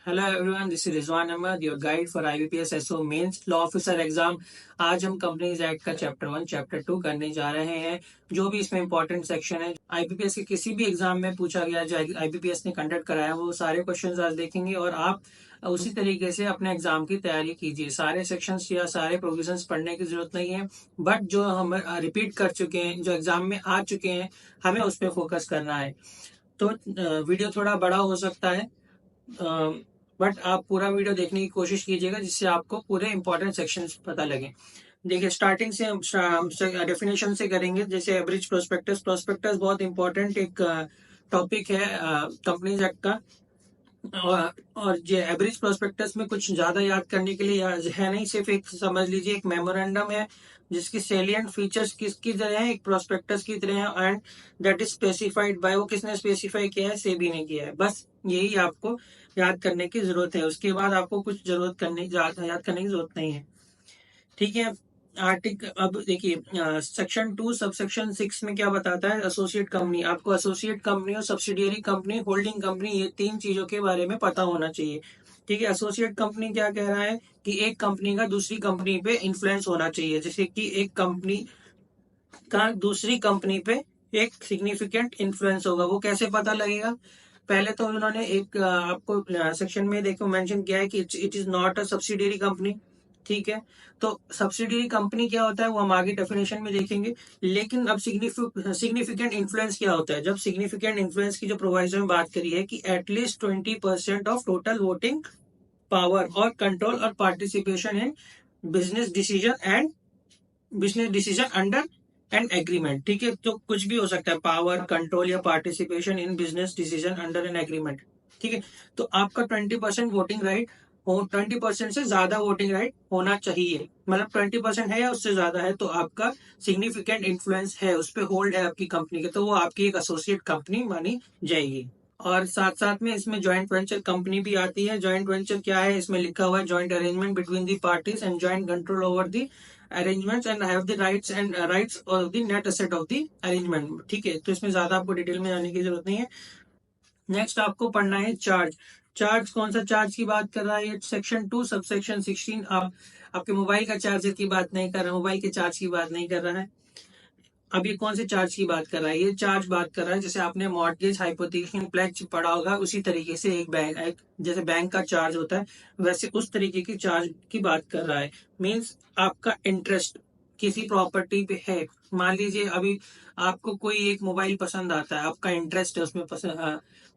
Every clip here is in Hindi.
Hello everyone, this is Rizwan Ahmed, your guide for IBPS SO mains law officer exam. आज हम कंपनीज एक्ट का चैप्टर 1 चैप्टर 2 करने जा रहे हैं। जो भी इसमें इंपॉर्टेंट सेक्शन है, आईबीपीएस के किसी भी एग्जाम में पूछा गया, जो आईबीपीएस ने कंडक्ट कराया, वो सारे क्वेश्चंस आज देखेंगे और आप उसी तरीके से अपने एग्जाम की तैयारी कीजिए। सारे सेक्शंस या सारे प्रोविजंस पढ़ने की जरूरत नहीं है, बट जो हम रिपीट कर चुके हैं, जो एग्जाम में आ चुके हैं, हमें उस पर फोकस करना है। तो वीडियो थोड़ा बड़ा हो सकता है, बट आप पूरा वीडियो देखने की कोशिश कीजिएगा, जिससे आपको पूरे इंपॉर्टेंट सेक्शंस पता लगे। देखिए, स्टार्टिंग से हम डेफिनेशन से करेंगे। जैसे एवरेज प्रोस्पेक्टस प्रोस्पेक्टस बहुत इंपॉर्टेंट एक टॉपिक है कंपनीज एक्ट का। और ये एवरेज प्रोस्पेक्टस में कुछ ज्यादा याद करने के लिए है नहीं, सिर्फ एक समझ लीजिए एक मेमोरेंडम है जिसकी सेलिएंट फीचर्स किसकी तरह है, एक प्रोस्पेक्टस की तरह है, and that is specified by. वो किसने स्पेसिफाई किया है? सेबी ने किया है। बस यही आपको याद करने की जरूरत है, उसके बाद आपको कुछ याद करने की जरूरत नहीं है। ठीक है। आर्टिकल अब देखिए, सेक्शन 2 सब सेक्शन 6 में क्या बताता है? Associate company. आपको एसोसिएट कंपनी और सब्सिडियरी कंपनी, होल्डिंग कंपनी, ये तीन चीजों के बारे में पता होना चाहिए। ठीक है। एसोसिएट कंपनी क्या कह रहा है कि एक कंपनी का दूसरी कंपनी पे इन्फ्लुएंस होना चाहिए। जैसे कि एक कंपनी का दूसरी कंपनी पे एक सिग्निफिकेंट इन्फ्लुएंस होगा। वो कैसे पता लगेगा? पहले तो उन्होंने एक आपको सेक्शन में देखो मेंशन किया है कि it is not a subsidiary company. ठीक है। तो सब्सिडियरी कंपनी क्या होता है वो हम आगे डेफिनेशन में देखेंगे। लेकिन अब सिग्निफिकेंट इन्फ्लुएंस क्या होता है? जब सिग्निफिकेंट इन्फ्लुएंस की जो प्रोवाइजर में बात करी है कि at least 20% of total voting power और कंट्रोल और participation in business decision and business decision under an agreement. ठीक है। तो कुछ भी हो सकता है, पावर, कंट्रोल या participation in business decision under an agreement. ठीक है। तो आपका 20% वोटिंग राइट हो, 20% से ज्यादा वोटिंग राइट होना चाहिए। मतलब 20% है या उससे ज्यादा है तो आपका सिग्निफिकेंट इन्फ्लुएंस है, उस पर होल्ड है आपकी कंपनी के, तो वो आपकी एक एसोसिएट कंपनी मानी जाएगी। और साथ साथ में इसमें जॉइंट वेंचर कंपनी भी आती है। जॉइंट वेंचर क्या है? इसमें लिखा हुआ है joint arrangement between the parties and joint control over the arrangements and have the rights of the net asset of the arrangement. ठीक है। तो इसमें ज्यादा आपको डिटेल में जाने की जरूरत नहीं है। नेक्स्ट आपको पढ़ना है चार्ज। चार्ज कौन सा चार्ज की बात कर रहा है? ये सेक्शन 2 सब सेक्शन 16। आप आपके मोबाइल का चार्जर की बात नहीं कर रहा, मोबाइल के चार्ज की बात नहीं कर रहा है। अब ये कौन से चार्ज की बात कर रहा है? ये चार्ज बात कर रहा है, जैसे आपने मॉर्गेज हाइपोथेकेशन प्लेज पढ़ा होगा, उसी तरीके से जैसे बैंक का चार्ज होता है, वैसे उस तरीके की चार्ज की बात कर रहा है। मींस आपका इंटरेस्ट किसी प्रॉपर्टी पे है। मान लीजिए अभी आपको कोई एक मोबाइल पसंद आता है, आपका इंटरेस्ट है उसमें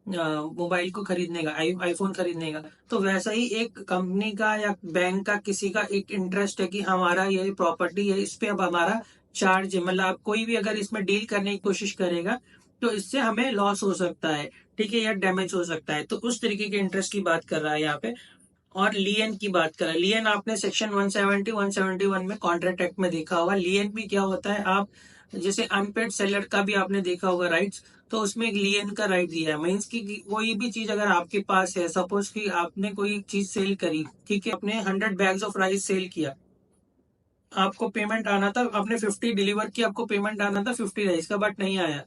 मोबाइल को खरीदने का, आईफोन खरीदने का। तो वैसा ही एक कंपनी का या बैंक का किसी का एक इंटरेस्ट है कि हमारा ये प्रॉपर्टी है, इस पे अब हमारा चार्ज है। मतलब आप कोई भी अगर इसमें डील करने की कोशिश करेगा तो इससे हमें लॉस हो सकता है। ठीक है। या डैमेज हो सकता है। तो उस तरीके के इंटरेस्ट की बात कर रहा है यहाँ पे। और लियन की बात कर रहा है। लियन आपने सेक्शन 170 171 में कॉन्ट्रैक्ट एक्ट में देखा होगा। लियन भी क्या होता है? आप जैसे अनपेड सेलर का भी आपने देखा होगा राइट्स, तो उसमें एक लियन का राइट दिया है। मीन्स की कोई भी चीज अगर आपके पास है, सपोज कि आपने कोई चीज सेल करी, ठीक है, आपने 100 बैग्स ऑफ राइस सेल किया, आपको पेमेंट आना था, आपने 50 डिलीवर किया, आपको पेमेंट आना था 50 राइस का, बट नहीं आया।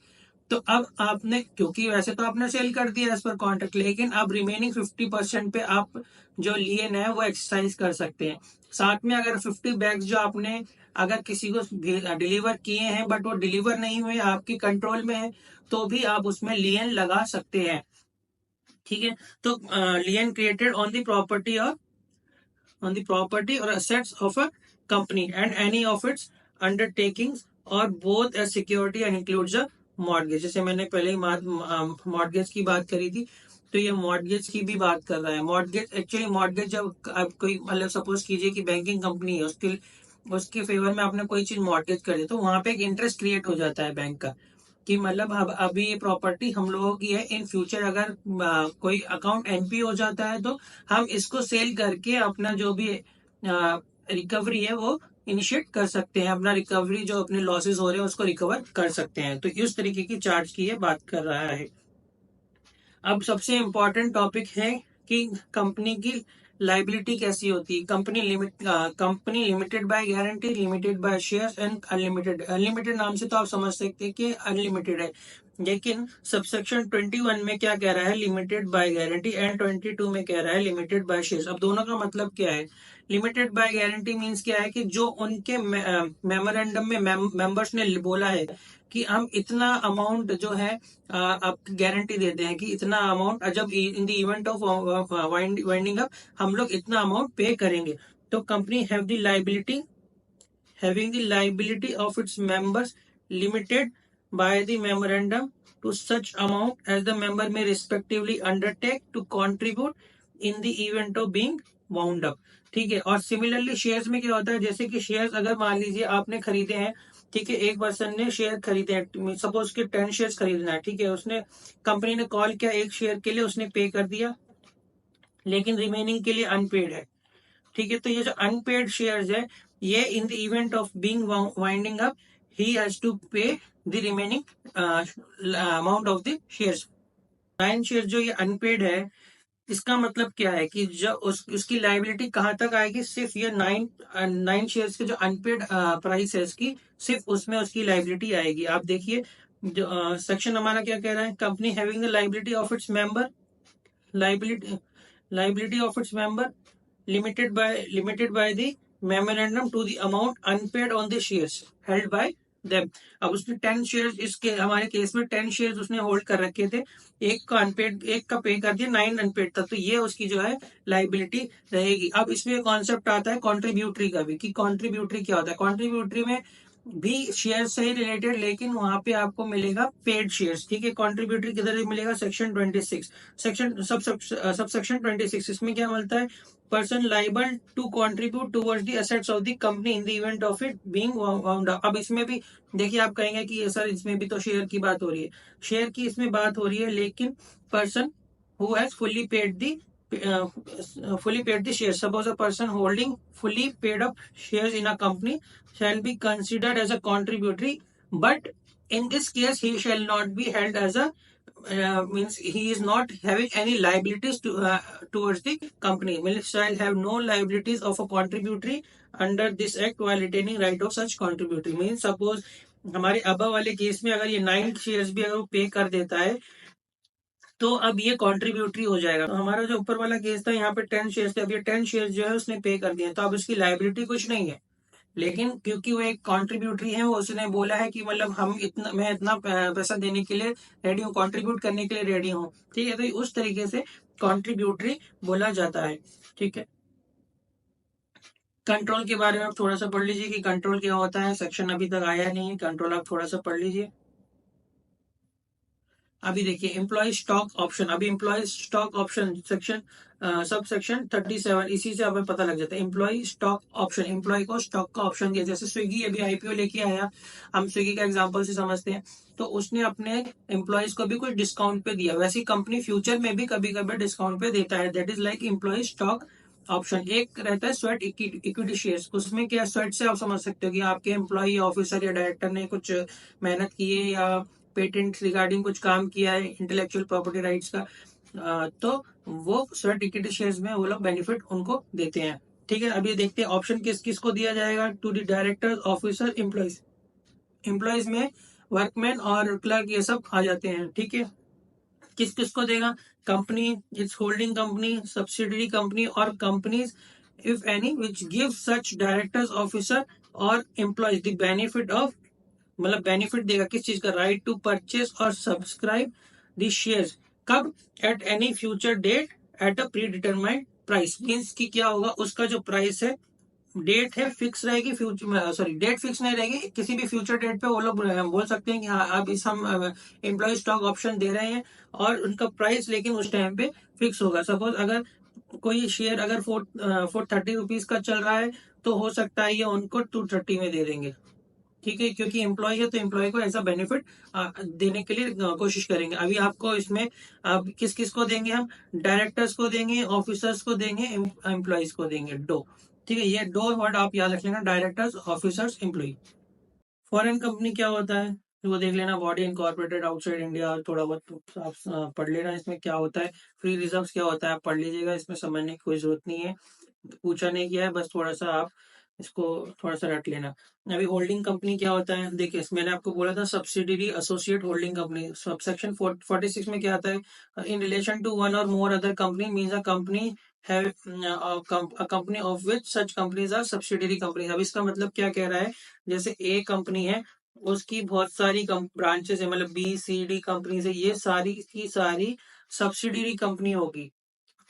तो अब आपने, क्योंकि वैसे तो आपने सेल कर दिया एज पर कॉन्ट्रैक्ट, लेकिन अब रिमेनिंग 50% पे आप जो लियन है वो एक्सरसाइज कर सकते हैं। साथ में अगर 50 बैग्स जो आपने अगर किसी को डिलीवर किए हैं बट वो डिलीवर नहीं हुए, आपके कंट्रोल में है, तो भी आप उसमें लियन लगा सकते हैं। ठीक है। तो लियन created on the property or assets of a company and any of its undertakings or both as security and includes a mortgage। जैसे मैंने पहले ही मॉर्गेज की बात करी थी, तो ये मॉर्गेज की भी बात कर रहा है। मॉर्गेज एक्चुअली मॉर्गेज जब आप कोई, मतलब सपोज कीजिए कि बैंकिंग कंपनी है, उसके फेवर में आपने कोई चीज मॉर्गेज कर दी, तो वहां पे एक इंटरेस्ट क्रिएट हो जाता है बैंक का कि मतलब अब अभी ये प्रॉपर्टी हम लोगों की है, इन फ्यूचर अगर कोई अकाउंट एनपी हो जाता है तो हम इसको सेल करके अपना जो भी रिकवरी है वो इनिशिएट कर सकते हैं। अपना रिकवरी जो अपने लॉसेस हो रहे हैं उसको रिकवर कर सकते हैं। तो इस तरीके की चार्ज की ये बात कर रहा है। अब सबसे इम्पोर्टेंट टॉपिक है कि कंपनी की लाइबिलिटी कैसी होती है। Company limited by guarantee, limited by shares and unlimited. Unlimited नाम से तो आप समझ सकते हैं कि अनलिमिटेड है। लेकिन सबसेक्शन 21 में क्या कह रहा है, लिमिटेड बाय गारंटी, एंड 22 में कह रहा है लिमिटेड बाय शेयर्स। अब दोनों का मतलब क्या है? लिमिटेड बाय गारंटी मींस क्या है कि जो उनके मेमोरेंडम में मेंबर्स ने बोला है कि हम इतना अमाउंट जो है आप गारंटी देते हैं कि इतना अमाउंट जब इन the event of winding up हम लोग इतना अमाउंट पे करेंगे, तो company have the liability having the liability of its members limited by the memorandum to such amount as the member may respectively undertake to contribute in the event of being wound up। ठीक है। और सिमिलरली शेयर्स में क्या होता है, जैसे कि शेयर्स अगर मान लीजिए आपने खरीदे हैं, ठीक है, एक पर्सन ने शेयर खरीदे हैं, सपोज के 10 शेयर्स खरीदना है, ठीक है, उसने कंपनी ने कॉल किया एक शेयर के लिए, उसने पे कर दिया, लेकिन रिमेनिंग के लिए अनपेड है। ठीक है, तो ये जो अनपेड शेयर्स है, ये in the event of being winding up he has to pay the remaining amount of the shares. 9 share जो ये अनपेड है, इसका मतलब क्या है कि जब उसकी लाइबिलिटी कहां तक आएगी, सिर्फ ये 9 शेयर्स के जो अनपेड प्राइस है इसकी, सिर्फ उसमें उसकी लाइबिलिटी आएगी। आप देखिए जो सेक्शन हमारा क्या कह रहा है, company having the liability of its member, liability liability of its member limited by the memorandum to the amount unpaid on the shares held by them। अब उसने 10 शेयर्स, इसके हमारे केस में 10 शेयर्स उसने होल्ड कर रखे थे, एक का अनपेड, एक का पे कर दिया, 9 अनपेड था, तो ये उसकी जो है लाइबिलिटी रहेगी। अब इसमें कॉन्सेप्ट आता है कॉन्ट्रीब्यूटरी का भी, कि कॉन्ट्रीब्यूटरी क्या होता है। कॉन्ट्रीब्यूटरी में भी शेयर से ही रिलेटेड, लेकिन वहां पे आपको मिलेगा पेड शेयर्स। ठीक है, कॉन्ट्रीब्यूटरी किधर मिलेगा, सेक्शन 26, सेक्शन सब सेक्शन 26। इसमें क्या मिलता है, person liable to contribute towards the assets of the company in the event of it being wound up. अब इसमें भी देखिए, आप कहेंगे कि ये सर इसमें भी तो शेयर की बात हो रही है, शेयर की इसमें बात हो रही है, लेकिन person who has fully paid the shares, suppose a person holding fully paid up shares in a company shall be considered as a contributory, but in this case he shall not be held as a means he is not having any liabilities towards the company, means shall have no liabilities of a contributory under this act while retaining right of such contributory। means suppose हमारे अबव वाले केस में अगर ये 9 शेयर्स भी अगर वो पे कर देता है, तो अब ये कॉन्ट्रीब्यूटरी हो जाएगा। तो हमारा जो ऊपर वाला केस था, यहाँ पे 10 शेयर्स थे, अब ये 10 शेयर्स जो है उसने पे कर दिए, तो अब उसकी लाइबिलिटी कुछ नहीं है, लेकिन क्योंकि वो एक कॉन्ट्रीब्यूटरी है, वो उसने बोला है कि मतलब हम इतना, मैं इतना पैसा देने के लिए रेडी हूँ, कॉन्ट्रीब्यूट करने के लिए रेडी हूँ। ठीक है, तो उस तरीके से कॉन्ट्रीब्यूटरी बोला जाता है। ठीक है, कंट्रोल के बारे में आप थोड़ा सा पढ़ लीजिए कि कंट्रोल क्या होता है, सेक्शन अभी तक आया नहीं है, कंट्रोल आप थोड़ा सा पढ़ लीजिए। अभी देखिए एम्प्लॉय स्टॉक ऑप्शन, अभी employee stock option section sub section 37, इसी से हमें पता लग जाता है एम्प्लॉय स्टॉक ऑप्शन, एम्प्लॉय को स्टॉक का ऑप्शन दिया। जैसे स्विगी अभी आईपीओ लेके आया, हम स्विगी का एग्जांपल से समझते हैं, तो उसने अपने एम्प्लॉयज को भी कुछ डिस्काउंट पे दिया, वैसे कंपनी फ्यूचर में भी कभी कभी डिस्काउंट पे देता है, that is like employee stock option. एक रहता है स्वेट इक्विटी शेयर्स, उसमें क्या स्वेट से आप समझ सकते हो कि आपके एम्प्लॉय ऑफिसर या डायरेक्टर ने कुछ मेहनत की है या पेटेंट रिगार्डिंग कुछ काम किया है इंटेलेक्चुअल प्रॉपर्टी राइट्स का, तो वो स्वेट इक्विटी शेयर्स में वो लोग बेनिफिट उनको देते हैं। ठीक है, अभी देखते हैं ऑप्शन किस किस को दिया जाएगा, to the director officer employees. Employees में वर्कमैन और क्लर्क ये सब आ जाते हैं। ठीक है, किस किस को देगा, company, its holding company, subsidiary company और companies if any which give such directors officer और एम्प्लॉयज द बेनिफिट ऑफ, मतलब बेनिफिट देगा किस चीज का, राइट टू परचेस और सब्सक्राइब द शेयर्स, कब, at any future date at a predetermined price. Means की क्या होगा, उसका जो प्राइस है, डेट है फिक्स रहेगी, फ्यूचर सॉरी डेट फिक्स नहीं रहेगी, किसी भी फ्यूचर डेट पे वो लोग बोल सकते हैं कि हाँ अब इस हम एम्प्लॉय स्टॉक ऑप्शन दे रहे हैं, और उनका प्राइस लेकिन उस टाइम पे फिक्स होगा। सपोज अगर कोई शेयर अगर 430 रुपीज का चल रहा है, तो हो सकता है ये उनको 230 में दे देंगे। ठीक है, क्योंकि एम्प्लॉय है तो एम्प्लॉय को ऐसा बेनिफिट देने के लिए कोशिश करेंगे। अभी आपको इसमें किस किस को देंगे, हम डायरेक्टर्स को देंगे, ऑफिसर्स को देंगे, एम्प्लॉयज को देंगे, दो। ठीक है, ये दो वर्ड आप याद रख लेना, directors, officers, employee. Foreign company क्या होता है वो देख लेना, बॉडी इनकॉर्पोरेटेड आउटसाइड इंडिया, थोड़ा बहुत आप पढ़ लेना इसमें क्या होता है। फ्री रिजर्व क्या होता है आप पढ़ लीजिएगा, इसमें समझने की कोई जरूरत नहीं है, पूछा नहीं गया है, बस थोड़ा सा आप इसको थोड़ा सा रट लेना। अभी होल्डिंग कंपनी क्या होता है, देखिए मैंने आपको बोला था subsidiary associate holding company, sub section 46 में क्या आता है, इन relation to one or more other company means a company have a company of which such companies are subsidiary company. अब इसका मतलब क्या कह रहा है, जैसे ए कंपनी है, उसकी बहुत सारी ब्रांचेस है, मतलब बी सी डी कंपनीज है, ये सारी की सारी सब्सिडरी कंपनी होगी।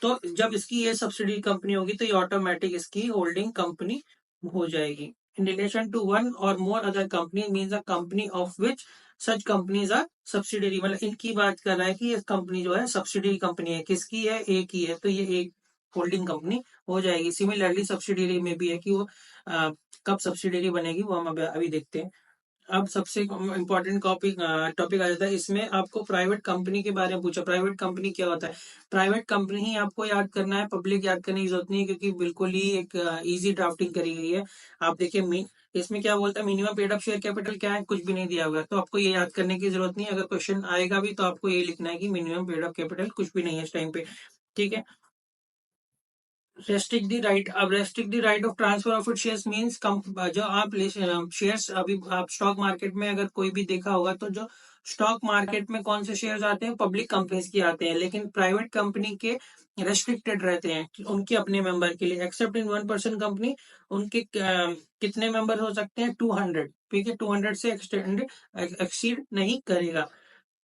तो जब इसकी ये सब्सिडी कंपनी होगी तो ये ऑटोमेटिक इसकी होल्डिंग कंपनी हो जाएगी। इन relation to one or more other company means a company of which such companies are subsidiary, मतलब इनकी बात कर रहा है कि ये कंपनी जो है सब्सिडरी कंपनी है, किसकी है, एक ही है, तो ये एक होल्डिंग कंपनी हो जाएगी। सिमिलरली सब्सिडरी में भी है कि वो कब सब्सिडरी बनेगी वो हम अभी देखते हैं। अब सबसे इम्पोर्टेंट टॉपिक टॉपिक आ जाता है, इसमें आपको प्राइवेट कंपनी के बारे में पूछा। प्राइवेट कंपनी क्या होता है, प्राइवेट कंपनी ही आपको याद करना है, पब्लिक याद करने की जरूरत नहीं है, क्योंकि बिल्कुल ही एक इजी ड्राफ्टिंग करी गई है। आप देखिए इसमें क्या बोलता है, minimum paid up share capital क्या है, कुछ भी नहीं दिया हुआ है, तो आपको ये याद करने की जरूरत नहीं है। अगर क्वेश्चन आएगा भी तो आपको ये लिखना है कि मिनिमम पेड अप कैपिटल कुछ भी नहीं है इस टाइम पे, ठीक है। रेस्ट्रिक्ट द राइट, अब restrict the right of transfer of it shares means जो आप शेयर्स अभी आप स्टॉक मार्केट में अगर कोई भी देखा होगा तो जो स्टॉक मार्केट में कौन से शेयर्स आते हैं, पब्लिक कंपनीज के आते हैं, लेकिन प्राइवेट कंपनी के रेस्ट्रिक्टेड रहते हैं कि उनके अपने मेंबर के लिए, एक्सेप्ट इन 1% कंपनी उनके कितने मेंबर हो सकते हैं, 200, ठीक है, 200 से एक्सीड नहीं करेगा,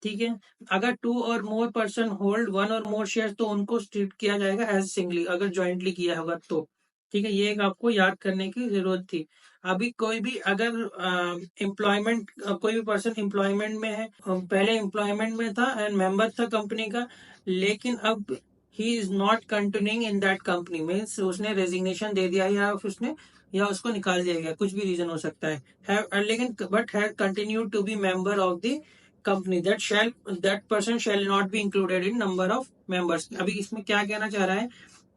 ठीक है। अगर टू और more person hold one or more share तो उनको ट्रीट किया जाएगा एज सिंगली, अगर ज्वाइंटली किया होगा तो, ठीक है, ये एक आपको याद करने की जरूरत थी। अभी कोई भी अगर एम्प्लॉयमेंट कोई भी पर्सन एम्प्लॉयमेंट में है, पहले एम्प्लॉयमेंट में था एंड मेंबर था कंपनी का, लेकिन अब he is not continuing in that company, means उसने रेजिग्नेशन दे दिया या उसको निकाल दिया गया, कुछ भी रीजन हो सकता है, लेकिन but have continue to be member of the company, that person shall not be included in number of members. अभी इसमें क्या कहना चाह रहा है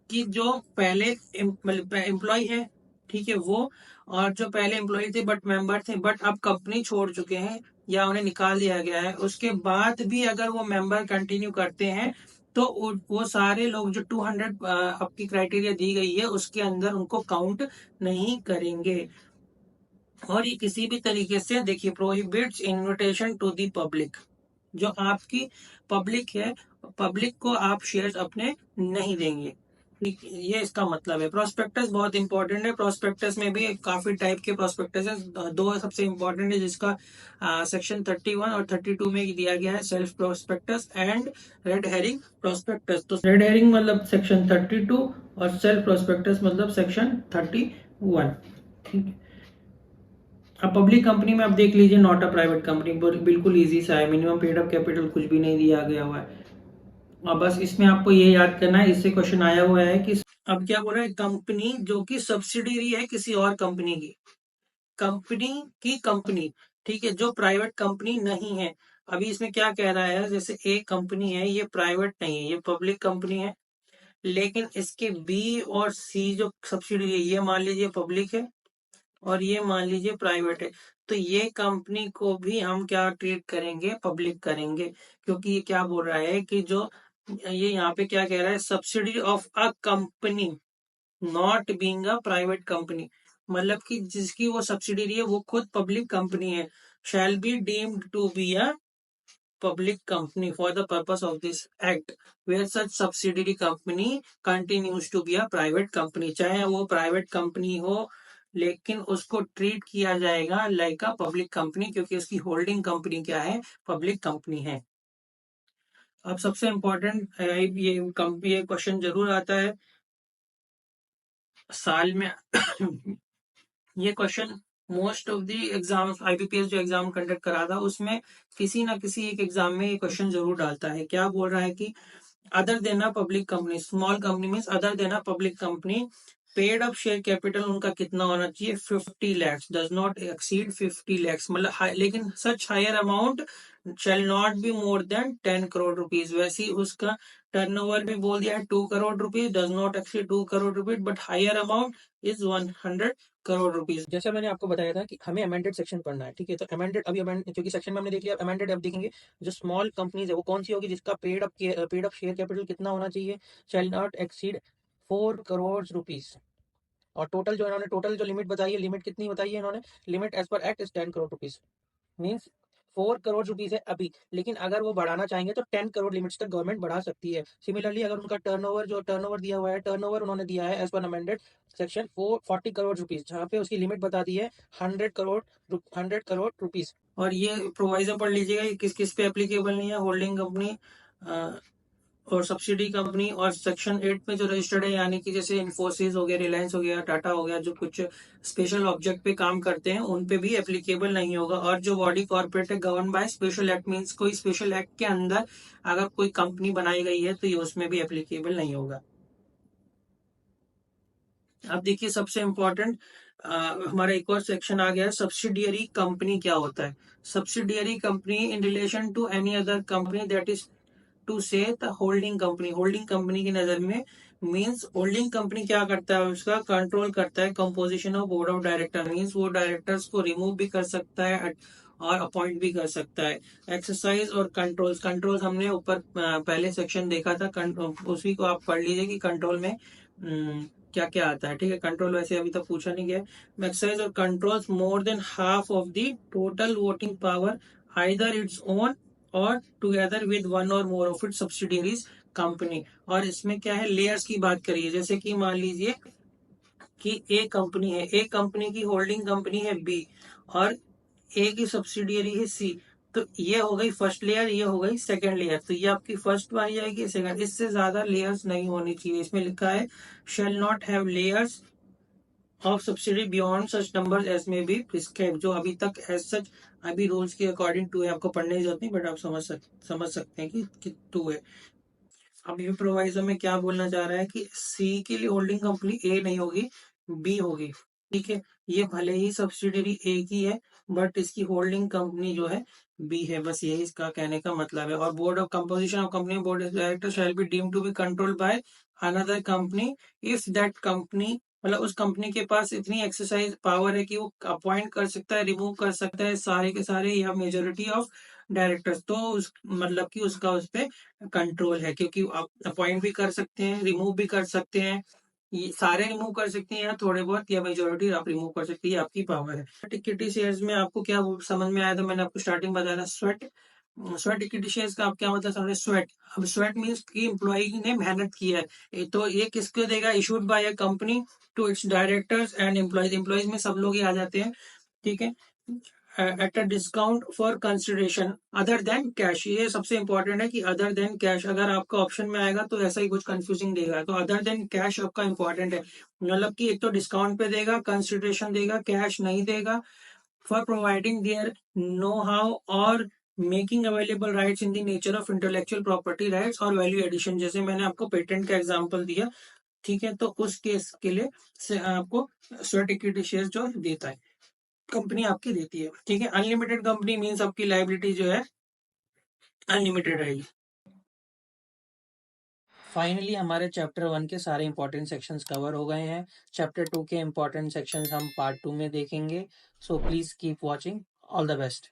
कि जो पहले एम्प्लॉय है, ठीक है, वो और जो पहले एम्प्लॉय थे बट मेंबर थे, बट अब कंपनी छोड़ चुके हैं या उन्हें निकाल दिया गया है, उसके बाद भी अगर वो मेंबर कंटिन्यू करते हैं तो वो सारे लोग जो 200 आपकी क्राइटेरिया दी गई है उसके अंदर उनको काउंट नहीं करेंगे। और ये किसी भी तरीके से देखिए prohibits invitation to the public, जो आपकी पब्लिक है, पब्लिक को आप शेयर्स अपने नहीं देंगे, ठीक है? ये इसका मतलब है। प्रोस्पेक्टस बहुत इंपॉर्टेंट है, प्रोस्पेक्टस में भी काफी टाइप के प्रोस्पेक्टस है, दो सबसे इंपॉर्टेंट है जिसका सेक्शन 31 और 32 में दिया गया है, self prospectus and red herring prospectus. तो रेड हेरिंग मतलब सेक्शन 32 और सेल्फ प्रोस्पेक्टस मतलब सेक्शन 31, ठीक है। अब पब्लिक कंपनी में आप देख लीजिए, नॉट अ प्राइवेट कंपनी, बिल्कुल इजी सा है, मिनिमम पेड अप कैपिटल कुछ भी नहीं दिया गया हुआ है। अब बस इसमें आपको ये याद करना है, इससे क्वेश्चन आया हुआ है कि अब क्या बोल रहा है, कंपनी जो कि सब्सिडरी है किसी और कंपनी की, कंपनी, ठीक है, जो प्राइवेट कंपनी नहीं है। अभी इसमें क्या कह रहा है, जैसे ए कंपनी है, ये प्राइवेट नहीं है, ये पब्लिक कंपनी है, लेकिन इसके बी और सी जो सब्सिडरी है ये मान लीजिए पब्लिक है और ये मान लीजिए प्राइवेट है, तो ये कंपनी को भी हम क्या ट्रीट करेंगे, पब्लिक करेंगे, क्योंकि ये क्या बोल रहा है कि जो ये यहाँ पे क्या कह रहा है, subsidy of a company not being a private company, मतलब कि जिसकी वो सब्सिडरी है वो खुद पब्लिक कंपनी है, shall be deemed to be a public company for the purpose of this act where such subsidiary company continues to be a private company, चाहे वो प्राइवेट कंपनी हो लेकिन उसको ट्रीट किया जाएगा लाइक अ पब्लिक कंपनी, क्योंकि उसकी होल्डिंग कंपनी क्या है, पब्लिक कंपनी है। अब सबसे इम्पोर्टेंट ये क्वेश्चन जरूर आता है साल में ये question most of the exam IBPS जो एग्जाम कंडक्ट करा था उसमें किसी ना किसी एक एग्जाम में ये क्वेश्चन जरूर डालता है। क्या बोल रहा है कि other than a public company, small company means other than a public company, paid up share capital उनका कितना होना चाहिए, 50 lakhs, does not exceed 50 lakhs, मतलब लेकिन such higher amount shall not be more than 10 crore rupees. वैसे ही उसका टर्नओवर भी बोल दिया है 2 crore rupees, does not exceed 2 crore rupees, but higher amount is 100 crore rupees. जैसा मैंने आपको बताया था कि हमें अमेंडेड सेक्शन पढ़ना है, ठीक है, तो अमेंडेड अभी क्योंकि सेक्शन में हमने देख लिया, अमेंडेड अब देखेंगे। जो स्मॉल कंपनीज है वो कौन सी होगी, जिसका पेड अप शेयर कैपिटल कितना होना चाहिए, shall not exceed 4 crore rupees, और टोटल जो इन्होंने टोटल जो लिमिट बताई है, लिमिट कितनी बताई है इन्होंने, limit as per act is 10 crore rupees, means 4 crore rupees है अभी, लेकिन अगर वो बढ़ाना चाहेंगे तो 10 करोड़ लिमिट्स तक गवर्नमेंट बढ़ा सकती है। सिमिलरली अगर उनका टर्नओवर जो टर्नओवर दिया हुआ है, टर्नओवर उन्होंने दिया है as per amended section 40 crore rupees, जहाँ पे उसकी लिमिट बता दी है 100 करोड़ रुपीज। और ये प्रोवाइजर पढ़ लीजिएगा किस किस पे एप्लीकेबल नहीं है, होल्डिंग कंपनी और सब्सिडी कंपनी, और सेक्शन 8 में जो रजिस्टर्ड है, यानी कि जैसे इन्फोसिस हो गया, रिलायंस हो गया, टाटा हो गया, जो कुछ स्पेशल ऑब्जेक्ट पे काम करते हैं उन पे भी एप्लीकेबल नहीं होगा। और जो बॉडी कॉर्पोरेट है govern by special act, means कोई स्पेशल एक्ट के अंदर अगर कोई कंपनी बनाई गई है तो ये उसमें भी एप्लीकेबल नहीं होगा। अब देखिए सबसे इम्पोर्टेंट हमारा एक और सेक्शन आ गया है, सब्सिडियरी कंपनी क्या होता है। Subsidiary company in relation to any other company that is to say the holding company. Holding company की नजर में मींस होल्डिंग कंपनी क्या करता है, उसका कंट्रोल करता है composition of board of director, means वो डायरेक्टर्स को रिमूव भी कर सकता है और अपॉइंट भी कर सकता है। एक्सरसाइज और कंट्रोल्स, कंट्रोल्स हमने ऊपर पहले सेक्शन देखा था, उसी को आप पढ़ लीजिए कि कंट्रोल में क्या क्या आता है। ठीक है, कंट्रोल वैसे अभी तक पूछा नहीं गया। एक्सरसाइज और controls more than half of the total voting power either its own और together with one or more of it subsidiaries company. और इसमें क्या है, लेयर्स की बात करिए, जैसे कि मान लीजिए कि एक कंपनी है, एक कंपनी की होल्डिंग कंपनी है बी और ए की सब्सिडियरी है सी, तो ये हो गई फर्स्ट लेयर, ये हो गई सेकंड लेयर, तो ये आपकी फर्स्ट आ जाएगी, सेकंड। इससे ज्यादा लेयर्स नहीं होनी चाहिए। इसमें लिखा है shall not have layers of subsidy beyond such number as may be prescribe, जो अभी तक एज सच अभी रूल्स के अकॉर्डिंग टू है, आपको पढ़ने की जरूरत नहीं, बट आप समझ सकते हैं कि टू है। अब ये प्रोवाइजर में क्या बोलना चाह रहा है कि सी के लिए होल्डिंग कंपनी ए नहीं होगी, बी होगी। ठीक है, ये भले ही सब्सिडियरी ए की है बट इसकी होल्डिंग कंपनी जो है बी है, बस यही इसका कहने का मतलब है। और board of composition of company board of director shall be deem to be controlled by another company if that company, मतलब उस कंपनी के पास इतनी एक्सरसाइज पावर है कि वो अपॉइंट कर सकता है, रिमूव कर सकता है सारे के सारे या मेजोरिटी ऑफ डायरेक्टर्स, तो उस मतलब कि उसका उस पर कंट्रोल है, क्योंकि आप अपॉइंट भी कर सकते हैं, रिमूव भी कर सकते हैं, ये सारे रिमूव कर सकते हैं या थोड़े बहुत या मेजोरिटी आप रिमूव कर सकते हैं, आपकी पावर है। इक्विटी शेयर्स में आपको क्या समझ में आया था, मैंने आपको स्टार्टिंग बताया था, स्वेट। स्वेट इक्विटी शेयर्स का आप क्या मतलब समझे, स्वेट। अब स्वेट मीन्स कि एम्प्लॉय ने मेहनत की है, तो ये किसको देगा, issued by a company to its directors and employees, employees में सब लोग ही आ जाते हैं। ठीक है, at a discount for consideration other than cash, ये सबसे इंपॉर्टेंट है कि अदर देन कैश, अगर आपका ऑप्शन में आएगा तो ऐसा ही कुछ कंफ्यूजिंग देगा, तो अदर देन कैश आपका इंपॉर्टेंट है, मतलब कि एक तो डिस्काउंट पे देगा, कंसिडरेशन देगा, कैश नहीं देगा। For providing their know how और making available rights in the nature of intellectual property rights और वैल्यू एडिशन, जैसे मैंने आपको पेटेंट का एग्जांपल दिया। ठीक है, तो उस केस के लिए से आपको स्वेट इक्विटी शेयर जो देता है कंपनी आपकी देती है। ठीक है, अनलिमिटेड कंपनी मीन्स आपकी लाइबिलिटी जो है अनलिमिटेड रहेगी। फाइनली हमारे चैप्टर 1 के सारे इंपॉर्टेंट सेक्शंस कवर हो गए हैं। चैप्टर 2 के इंपॉर्टेंट सेक्शंस हम पार्ट 2 में देखेंगे। So please keep watching. All the best.